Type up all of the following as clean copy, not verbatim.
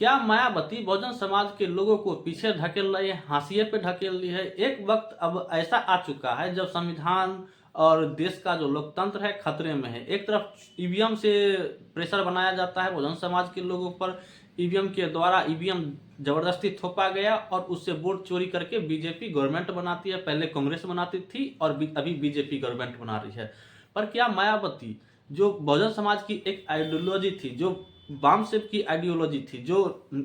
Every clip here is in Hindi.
क्या मायावती बहुजन समाज के लोगों को पीछे ढकेल रही है, हाशिए पे ढकेल रही है? एक वक्त अब ऐसा आ चुका है जब संविधान और देश का जो लोकतंत्र है खतरे में है। एक तरफ ईवीएम से प्रेशर बनाया जाता है बहुजन समाज के लोगों पर, ईवीएम के द्वारा ईवीएम जबरदस्ती थोपा गया और उससे वोट चोरी करके बीजेपी गवर्नमेंट बनाती है। पहले कांग्रेस बनाती थी और अभी बीजेपी गवर्नमेंट बना रही है। पर क्या मायावती जो बहुजन समाज की एक आइडियोलॉजी थी, जो वामसेप की आइडियोलॉजी थी, जो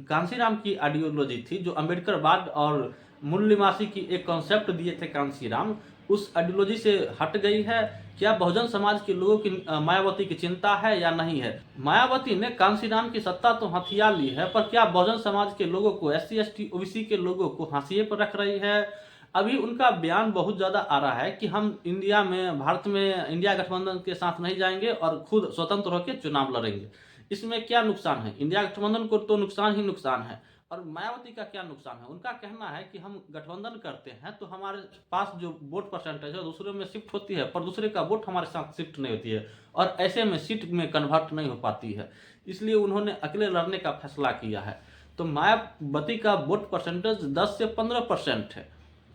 कांशीराम की आइडियोलॉजी थी, जो अम्बेडकरवाद और मूल्यवासी की एक कॉन्सेप्ट दिए थे कांशीराम, उस आइडियोलॉजी से हट गई है? क्या बहुजन समाज के लोगों की मायावती की चिंता है या नहीं है? मायावती ने कांशीराम की सत्ता तो हथिया ली है, पर क्या बहुजन समाज के लोगों को, SC ST OBC के लोगों को हाशिए पर रख रही है? अभी उनका बयान बहुत ज्यादा आ रहा है कि हम भारत में इंडिया गठबंधन के साथ नहीं जाएंगे और खुद स्वतंत्र होकर चुनाव लड़ेंगे। इसमें क्या नुकसान है? इंडिया गठबंधन को तो नुकसान ही नुकसान है, और मायावती का क्या नुकसान है? उनका कहना है कि हम गठबंधन करते हैं तो हमारे पास जो वोट परसेंटेज है दूसरे में शिफ्ट होती है, पर दूसरे का वोट हमारे साथ शिफ्ट नहीं होती है और ऐसे में सीट में कन्वर्ट नहीं हो पाती है। इसलिए उन्होंने अकेले लड़ने का फैसला किया है। तो मायावती का वोट परसेंटेज 10 से 15% है।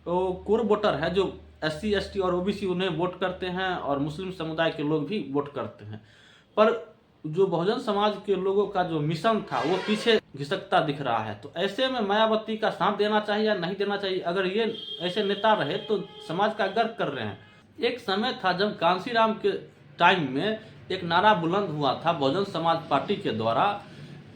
तो कोर वोटर है जो SC ST और OBC उन्हें वोट करते हैं और मुस्लिम समुदाय के लोग भी वोट करते हैं। पर जो बहुजन समाज के लोगों का जो मिशन था वो पीछे घिसकता दिख रहा है। तो ऐसे में मायावती का साथ देना चाहिए या नहीं देना चाहिए? अगर ये ऐसे नेता रहे तो समाज का गर्व कर रहे हैं। एक समय था जब कांशीराम के टाइम में एक नारा बुलंद हुआ था बहुजन समाज पार्टी के द्वारा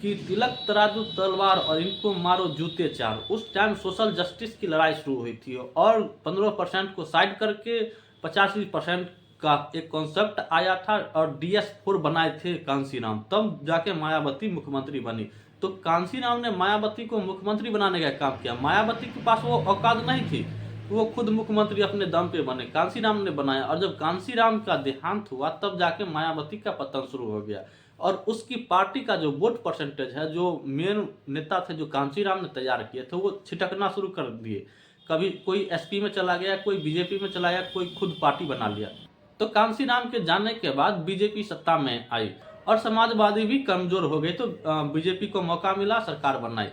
कि तिलक तराजू तलवार और इनको मारो जूते चार। उस टाइम सोशल जस्टिस की लड़ाई शुरू हुई थी और 15% को साइड करके 85% का एक कॉन्सेप्ट आया था और DS4 बनाए थे कांशीराम, तब जाके मायावती मुख्यमंत्री बनी। तो कांशीराम ने मायावती को मुख्यमंत्री बनाने का काम किया। मायावती के पास वो औकात नहीं थी, वो खुद मुख्यमंत्री अपने दम पे बने, कांशीराम ने बनाया। और जब कांशीराम का देहांत हुआ तब जाके मायावती का पतन शुरू हो गया और उसकी पार्टी का जो वोट परसेंटेज है, जो मेन नेता थे जो कांशीराम ने तैयार किए थे, वो छिटकना शुरू कर दिए। कभी कोई SP में चला गया, कोई BJP में चला गया, कोई खुद पार्टी बना लिया। तो कांशीराम के जाने के बाद बीजेपी सत्ता में आई और समाजवादी भी कमजोर हो गए, तो बीजेपी को मौका मिला सरकार बनाई।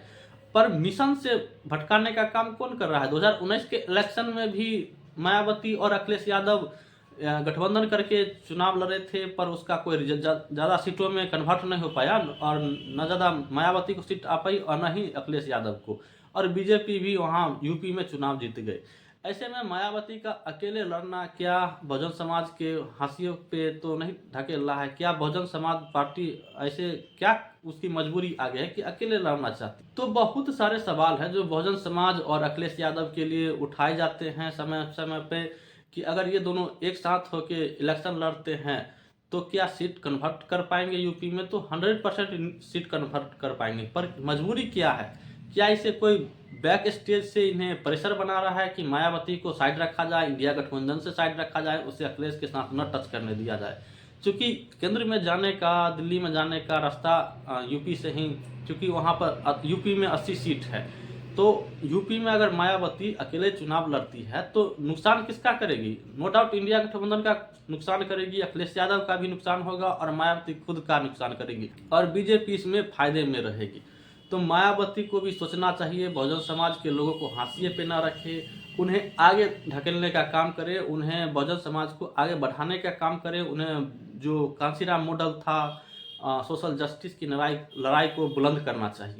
पर मिशन से भटकाने का काम कौन कर रहा है? 2019 के इलेक्शन में भी मायावती और अखिलेश यादव गठबंधन करके चुनाव लड़े थे, पर उसका कोई ज्यादा सीटों में कन्वर्ट नहीं हो पाया और न ज्यादा मायावती को सीट आ पाई और न ही अखिलेश यादव को, और बीजेपी भी वहां यूपी में चुनाव जीत गए। ऐसे में मायावती का अकेले लड़ना क्या बहुजन समाज के हाशियों पे तो नहीं ढकेल रहा है? क्या बहुजन समाज पार्टी ऐसे क्या उसकी मजबूरी आ गई है कि अकेले लड़ना चाहती? तो बहुत सारे सवाल हैं जो बहुजन समाज और अखिलेश यादव के लिए उठाए जाते हैं समय समय पे, कि अगर ये दोनों एक साथ होके इलेक्शन लड़ते हैं तो क्या सीट कन्वर्ट कर पाएंगे यूपी में? तो 100% सीट कन्वर्ट कर पाएंगे, पर मजबूरी क्या है? क्या इसे कोई बैक स्टेज से इन्हें प्रेशर बना रहा है कि मायावती को साइड रखा जाए, इंडिया गठबंधन से साइड रखा जाए, उसे अखिलेश के साथ न टच करने दिया जाए? क्योंकि केंद्र में जाने का, दिल्ली में जाने का रास्ता यूपी से ही, क्योंकि वहां पर यूपी में 80 सीट है। तो यूपी में अगर मायावती अकेले चुनाव लड़ती है तो नुकसान किसका करेगी? नो डाउट इंडिया गठबंधन का नुकसान करेगी, अखिलेश यादव का भी नुकसान होगा और मायावती खुद का नुकसान करेगी, और बीजेपी इसमें फायदे में रहेगी। तो मायावती को भी सोचना चाहिए, बहुजन समाज के लोगों को हाशिए पे ना रखे, उन्हें आगे ढकेलने का काम करे, उन्हें बहुजन समाज को आगे बढ़ाने का काम करे, उन्हें जो कांशीराम मॉडल था सोशल जस्टिस की लड़ाई को बुलंद करना चाहिए।